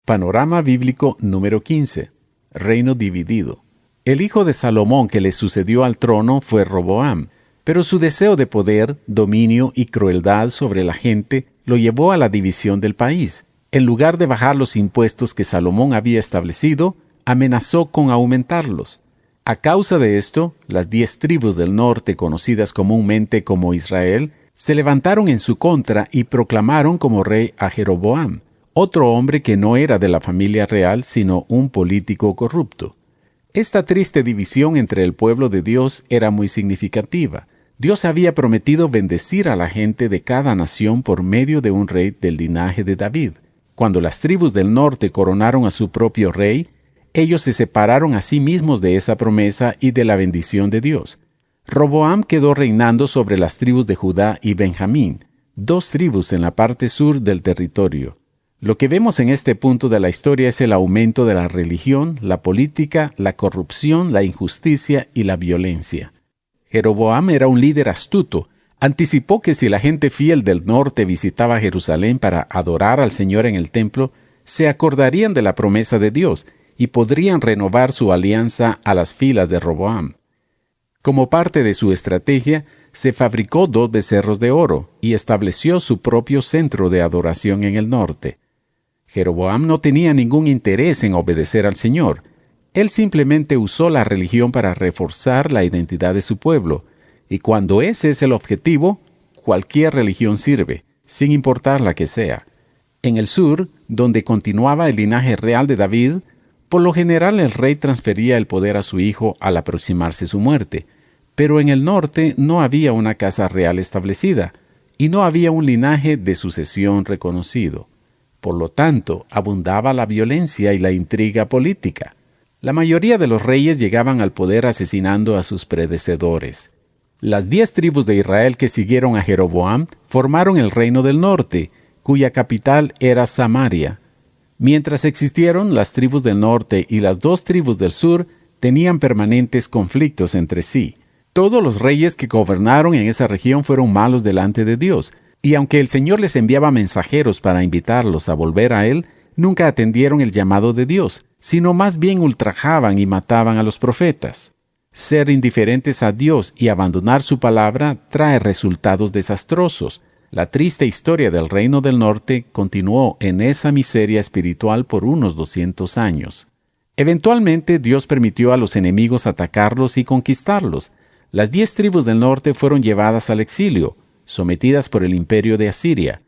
Panorama bíblico número 15. Reino dividido. El hijo de Salomón que le sucedió al trono fue Roboam, pero su deseo de poder, dominio y crueldad sobre la gente lo llevó a la división del país. En lugar de bajar los impuestos que Salomón había establecido, amenazó con aumentarlos. A causa de esto, las 10 tribus del norte, conocidas comúnmente como Israel, se levantaron en su contra y proclamaron como rey a Jeroboam, otro hombre que no era de la familia real, sino un político corrupto. Esta triste división entre el pueblo de Dios era muy significativa. Dios había prometido bendecir a la gente de cada nación por medio de un rey del linaje de David. Cuando las tribus del norte coronaron a su propio rey, ellos se separaron a sí mismos de esa promesa y de la bendición de Dios. Roboam quedó reinando sobre las tribus de Judá y Benjamín, 2 tribus en la parte sur del territorio. Lo que vemos en este punto de la historia es el aumento de la religión, la política, la corrupción, la injusticia y la violencia. Jeroboam era un líder astuto. Anticipó que si la gente fiel del norte visitaba Jerusalén para adorar al Señor en el templo, se acordarían de la promesa de Dios y podrían renovar su alianza a las filas de Roboam. Como parte de su estrategia, se fabricó 2 becerros de oro y estableció su propio centro de adoración en el norte. Jeroboam no tenía ningún interés en obedecer al Señor. Él simplemente usó la religión para reforzar la identidad de su pueblo, y cuando ese es el objetivo, cualquier religión sirve, sin importar la que sea. En el sur, donde continuaba el linaje real de David, por lo general el rey transfería el poder a su hijo al aproximarse su muerte, pero en el norte no había una casa real establecida, y no había un linaje de sucesión reconocido. Por lo tanto, abundaba la violencia y la intriga política. La mayoría de los reyes llegaban al poder asesinando a sus predecesores. Las 10 tribus de Israel que siguieron a Jeroboam formaron el reino del norte, cuya capital era Samaria. Mientras existieron, las tribus del norte y las 2 tribus del sur tenían permanentes conflictos entre sí. Todos los reyes que gobernaron en esa región fueron malos delante de Dios, y aunque el Señor les enviaba mensajeros para invitarlos a volver a Él, nunca atendieron el llamado de Dios, sino más bien ultrajaban y mataban a los profetas. Ser indiferentes a Dios y abandonar su palabra trae resultados desastrosos. La triste historia del reino del norte continuó en esa miseria espiritual por unos 200 años. Eventualmente Dios permitió a los enemigos atacarlos y conquistarlos. Las 10 tribus del norte fueron llevadas al exilio, sometidas por el imperio de Asiria.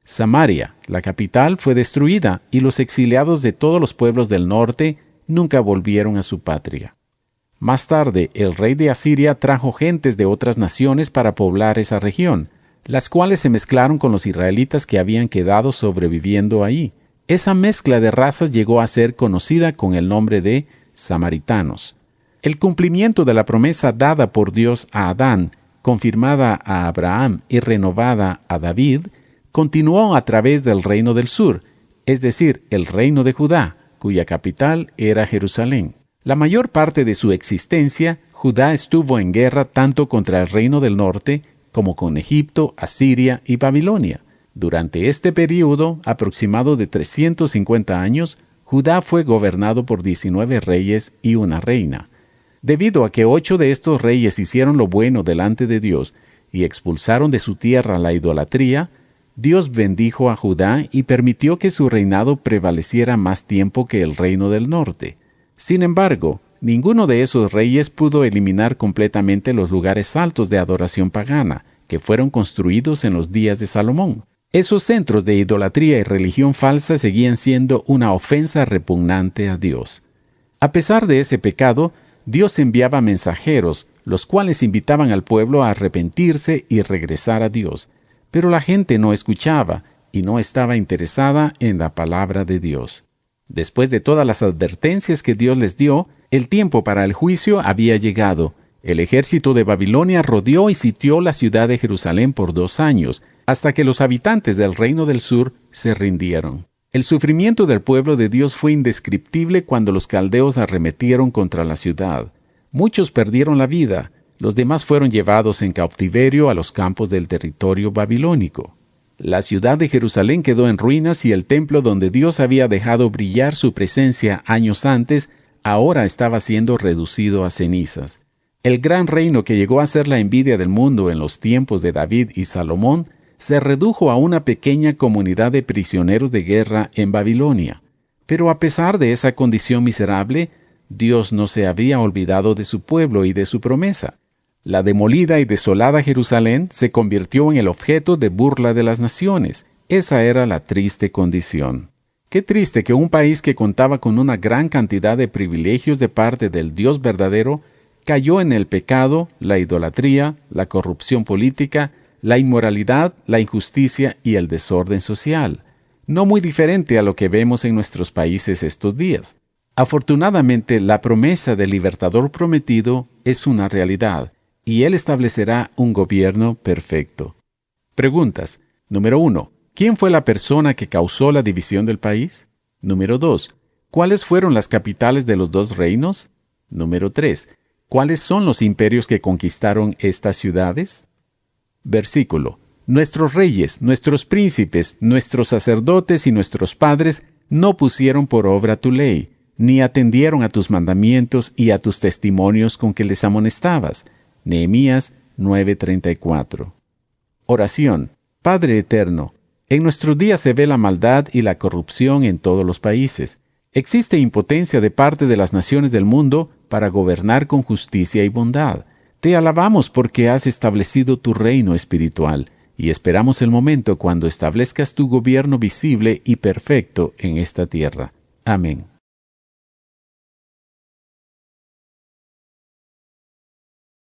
Samaria, la capital, fue destruida y los exiliados de todos los pueblos del norte nunca volvieron a su patria. Más tarde, el rey de Asiria trajo gentes de otras naciones para poblar esa región, las cuales se mezclaron con los israelitas que habían quedado sobreviviendo ahí. Esa mezcla de razas llegó a ser conocida con el nombre de samaritanos. El cumplimiento de la promesa dada por Dios a Adán, confirmada a Abraham y renovada a David, continuó a través del reino del sur, es decir, el reino de Judá, cuya capital era Jerusalén. La mayor parte de su existencia, Judá estuvo en guerra tanto contra el reino del norte como con Egipto, Asiria y Babilonia. Durante este período, aproximado de 350 años, Judá fue gobernado por 19 reyes y una reina. Debido a que 8 de estos reyes hicieron lo bueno delante de Dios y expulsaron de su tierra la idolatría, Dios bendijo a Judá y permitió que su reinado prevaleciera más tiempo que el reino del norte. Sin embargo, ninguno de esos reyes pudo eliminar completamente los lugares altos de adoración pagana que fueron construidos en los días de Salomón. Esos centros de idolatría y religión falsa seguían siendo una ofensa repugnante a Dios. A pesar de ese pecado, Dios enviaba mensajeros, los cuales invitaban al pueblo a arrepentirse y regresar a Dios. Pero la gente no escuchaba y no estaba interesada en la palabra de Dios. Después de todas las advertencias que Dios les dio, el tiempo para el juicio había llegado. El ejército de Babilonia rodeó y sitió la ciudad de Jerusalén por 2 años, hasta que los habitantes del reino del sur se rindieron. El sufrimiento del pueblo de Dios fue indescriptible cuando los caldeos arremetieron contra la ciudad. Muchos perdieron la vida, los demás fueron llevados en cautiverio a los campos del territorio babilónico. La ciudad de Jerusalén quedó en ruinas y el templo donde Dios había dejado brillar su presencia años antes, ahora estaba siendo reducido a cenizas. El gran reino que llegó a ser la envidia del mundo en los tiempos de David y Salomón se redujo a una pequeña comunidad de prisioneros de guerra en Babilonia. Pero a pesar de esa condición miserable, Dios no se había olvidado de su pueblo y de su promesa. La demolida y desolada Jerusalén se convirtió en el objeto de burla de las naciones. Esa era la triste condición. Qué triste que un país que contaba con una gran cantidad de privilegios de parte del Dios verdadero cayó en el pecado, la idolatría, la corrupción política, la inmoralidad, la injusticia y el desorden social. No muy diferente a lo que vemos en nuestros países estos días. Afortunadamente, la promesa del libertador prometido es una realidad, y Él establecerá un gobierno perfecto. Preguntas. Número 1. ¿Quién fue la persona que causó la división del país? Número 2. ¿Cuáles fueron las capitales de los dos reinos? Número 3. ¿Cuáles son los imperios que conquistaron estas ciudades? Versículo. Nuestros reyes, nuestros príncipes, nuestros sacerdotes y nuestros padres no pusieron por obra tu ley, ni atendieron a tus mandamientos y a tus testimonios con que les amonestabas. Nehemías 9:34. Oración. Padre eterno, en nuestros días se ve la maldad y la corrupción en todos los países. Existe impotencia de parte de las naciones del mundo para gobernar con justicia y bondad. Te alabamos porque has establecido tu reino espiritual y esperamos el momento cuando establezcas tu gobierno visible y perfecto en esta tierra. Amén.